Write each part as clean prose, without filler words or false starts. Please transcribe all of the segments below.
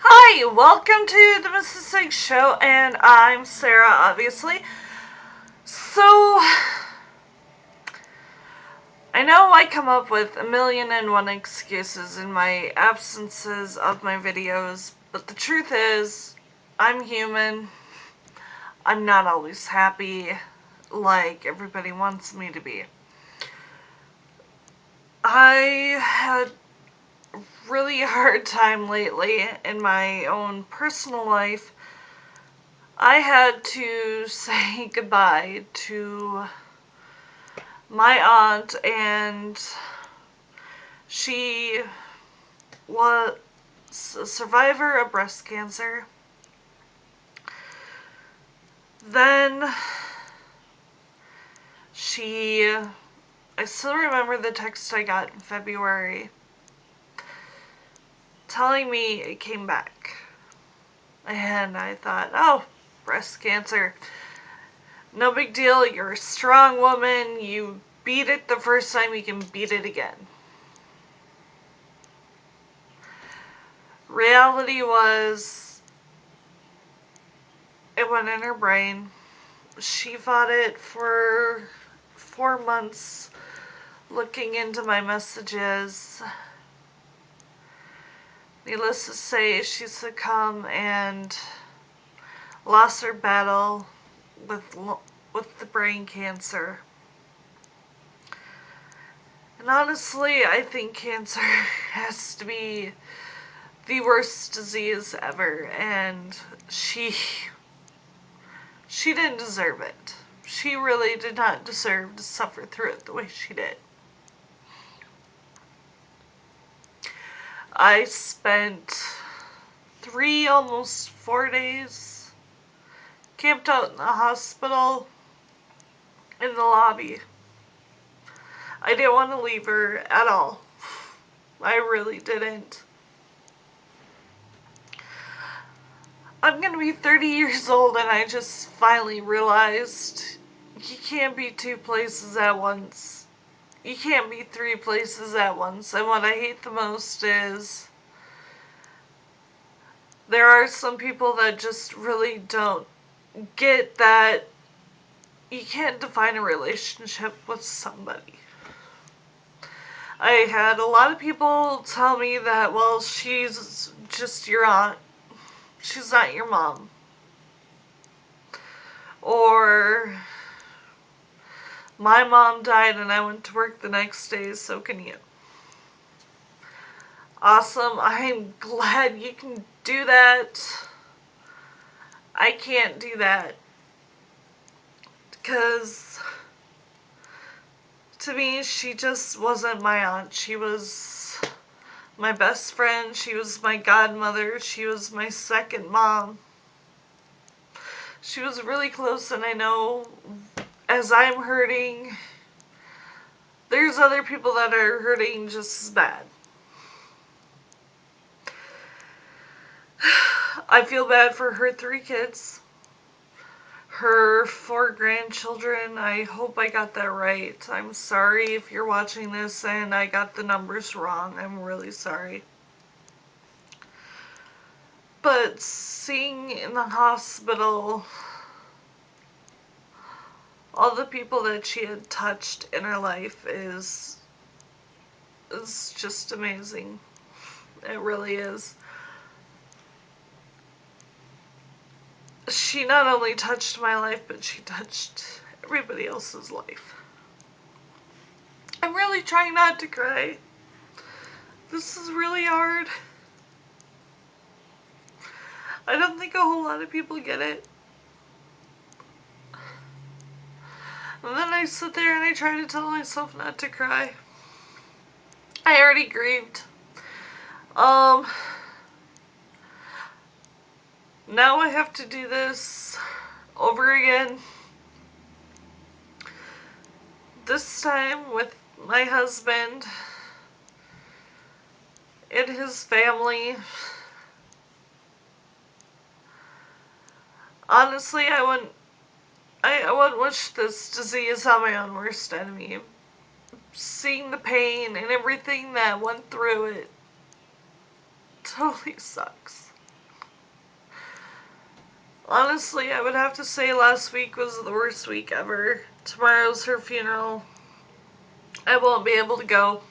Hi, welcome to the Mrs. Six Show, and I'm Sarah, obviously. So, I know I come up with a million and one excuses in my absences of my videos, but the truth is, I'm human. I'm not always happy like everybody wants me to be. I had a really hard time lately in my own personal life. I had to say goodbye to my aunt, and she was a survivor of breast cancer. Then I still remember the text I got in February telling me it came back. And I thought, oh, breast cancer. No big deal. You're a strong woman. You beat it the first time, you can beat it again. Reality was, it went in her brain. She fought it for 4 months, looking into my messages. Needless to say, she succumbed and lost her battle with the brain cancer. And honestly, I think cancer has to be the worst disease ever, and she didn't deserve it. She really did not deserve to suffer through it the way she did. I spent 3, almost 4 days camped out in the hospital in the lobby. I didn't want to leave her at all. I really didn't. I'm gonna be 30 years old, and I just finally realized you can't be 2 places at once. You can't be 3 places at once. And what I hate the most is there are some people that just really don't get that you can't define a relationship with somebody. I had a lot of people tell me that, well, she's just your aunt. She's not your mom. Or, my mom died and I went to work the next day, so can you. Awesome. I'm glad you can do that. I can't do that. Because, to me, she just wasn't my aunt. She was my best friend. She was my godmother. She was my second mom. She was really close, and I know as I'm hurting, there's other people that are hurting just as bad. I feel bad for her 3 kids. Her 4 grandchildren. I hope I got that right. I'm sorry if you're watching this and I got the numbers wrong. I'm really sorry. But seeing in the hospital all the people that she had touched in her life is just amazing. It really is. She not only touched my life, but she touched everybody else's life. I'm really trying not to cry. This is really hard. I don't think a whole lot of people get it. And then I sit there and I try to tell myself not to cry. I already grieved. Now I have to do this over again. This time with my husband and his family. Honestly, I wouldn't wish this disease on my own worst enemy. Seeing the pain and everything that went through it totally sucks. Honestly, I would have to say last week was the worst week ever. Tomorrow's her funeral. I won't be able to go.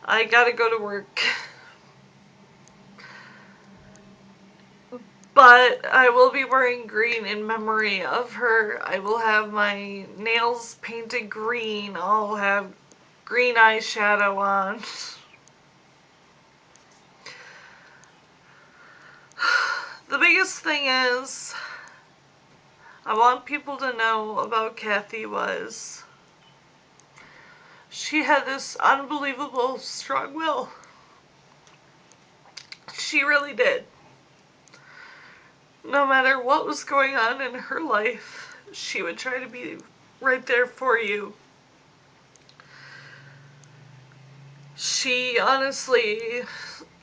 I gotta go to work. But I will be wearing green in memory of her. I will have my nails painted green. I'll have green eyeshadow on. The biggest thing is, I want people to know about Kathy was she had this unbelievable strong will. She really did. No matter what was going on in her life, she would try to be right there for you. She honestly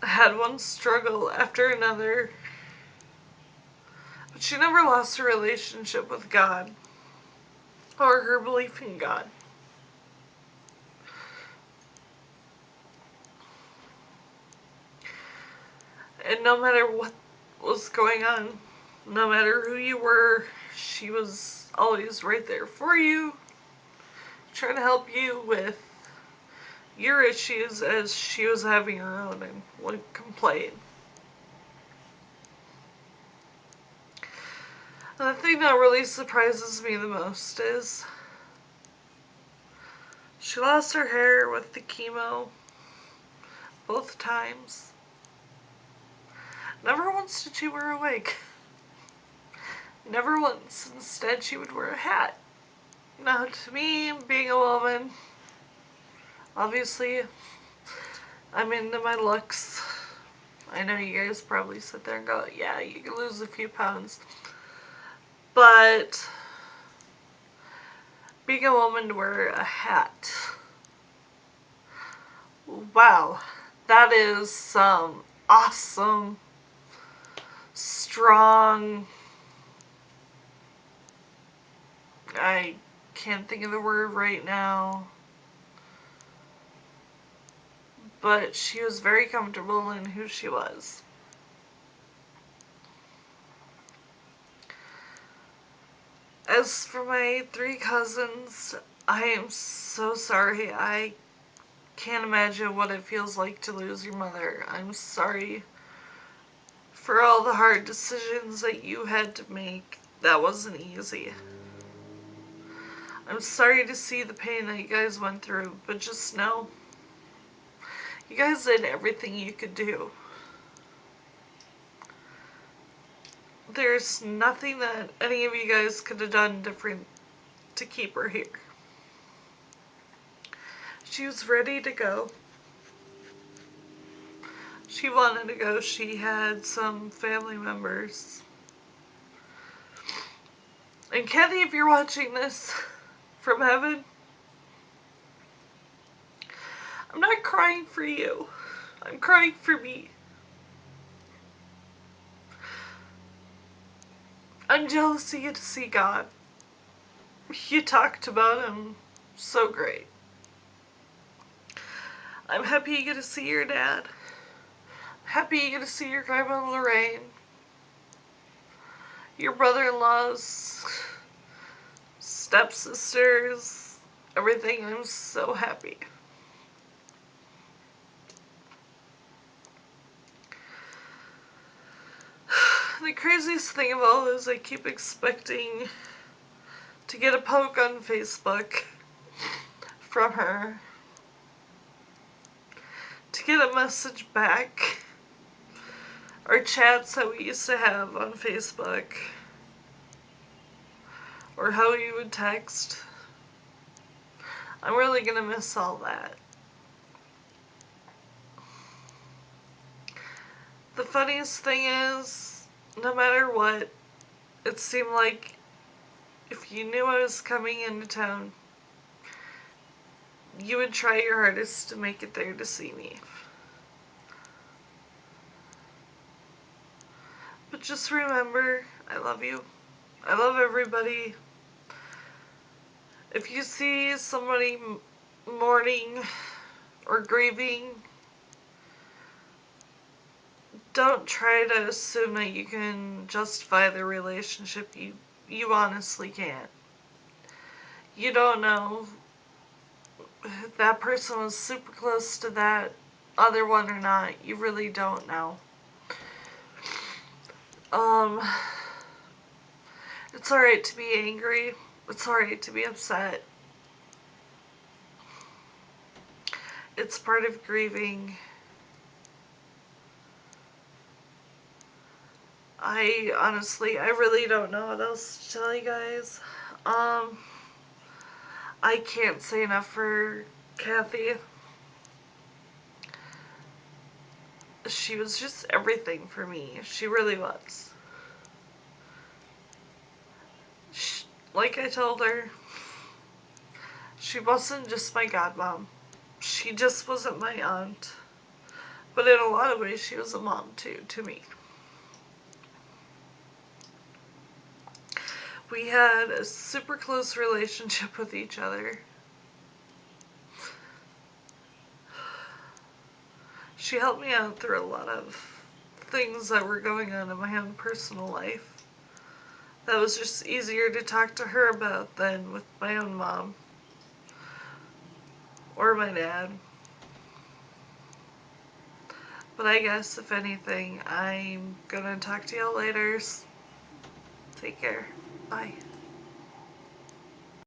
had one struggle after another, but she never lost her relationship with God or her belief in God. And no matter what was going on, no matter who you were, she was always right there for you, trying to help you with your issues as she was having her own and would complain. And the thing that really surprises me the most is she lost her hair with the chemo both times. Never once did she wear a wig. Never once. Instead, she would wear a hat. Now, to me, being a woman, obviously, I'm into my looks. I know you guys probably sit there and go, yeah, you can lose a few pounds. But being a woman to wear a hat, wow, that is some awesome, strong, I can't think of the word right now, but she was very comfortable in who she was. As for my 3 cousins, I am so sorry. I can't imagine what it feels like to lose your mother. I'm sorry for all the hard decisions that you had to make. That wasn't easy. I'm sorry to see the pain that you guys went through, but just know, you guys did everything you could do. There's nothing that any of you guys could have done different to keep her here. She was ready to go. She wanted to go. She had some family members. And Kathy, if you're watching this from heaven, I'm not crying for you. I'm crying for me. I'm jealous you get to see God. You talked about him so great. I'm happy you get to see your dad. Happy you get to see your grandma Lorraine. Your brother-in-laws, stepsisters, everything. I'm so happy. The craziest thing of all is I keep expecting to get a poke on Facebook from her, to get a message back, or chats that we used to have on Facebook, or how you would text. I'm really gonna miss all that. The funniest thing is, no matter what, it seemed like if you knew I was coming into town, you would try your hardest to make it there to see me. But just remember, I love you. I love everybody. If you see somebody mourning or grieving, don't try to assume that you can justify the relationship. You honestly can't. You don't know if that person was super close to that other one or not. You really don't know. It's alright to be angry. It's alright to be upset. It's part of grieving. I really don't know what else to tell you guys. I can't say enough for Kathy. She was just everything for me. She really was. Like I told her, she wasn't just my godmom. She just wasn't my aunt. But in a lot of ways, she was a mom too, to me. We had a super close relationship with each other. She helped me out through a lot of things that were going on in my own personal life. That was just easier to talk to her about than with my own mom or my dad. But I guess, if anything, I'm gonna talk to y'all later. Take care. Bye.